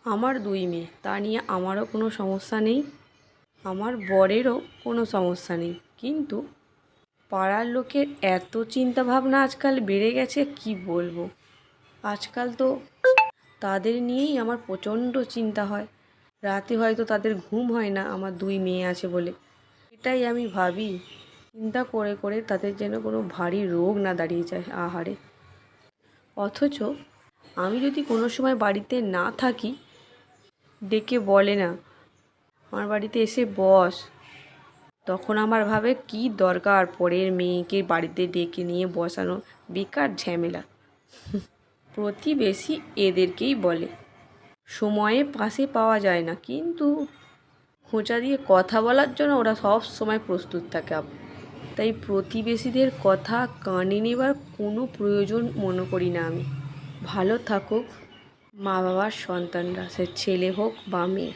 আমার 2 মেয়ে, তা নিয়ে আমারও কোনো সমস্যা নেই, আমার বরেরও কোনো সমস্যা নেই। কিন্তু পাড়ার লোকের এত চিন্তাভাবনা আজকাল বেড়ে গেছে কি বলবো। আজকাল তো তাদের নিয়েই আমার প্রচণ্ড চিন্তা হয়। রাতে হয়তো তাদের ঘুম হয় না আমার 2 মেয়ে আছে বলে। এটাই আমি ভাবি, চিন্তা করে করে তাদের যেন কোনো ভারী রোগ না দাঁড়িয়ে যায়। আহারে! অথচ আমি যদি কোনো সময় বাড়িতে না থাকি, ডেকে বলে না, আমার বাড়িতে এসে বস। তখন আমার ভাবে কি দরকার পরের মেয়েকে বাড়িতে ডেকে নিয়ে বসানো, বেকার ঝামেলা। প্রতিবেশী এদেরকেই বলে, সময়ে পাশে পাওয়া যায় না, কিন্তু খোঁচা দিয়ে কথা বলার জন্য ওরা সব সময় প্রস্তুত থাকে। তাই প্রতিবেশীদের কথা কানে নেবার কোনো প্রয়োজন মনে করি না আমি। ভালো থাকুক মা বাবার সন্তানরা, সে ছেলে হোক বা মেয়ে।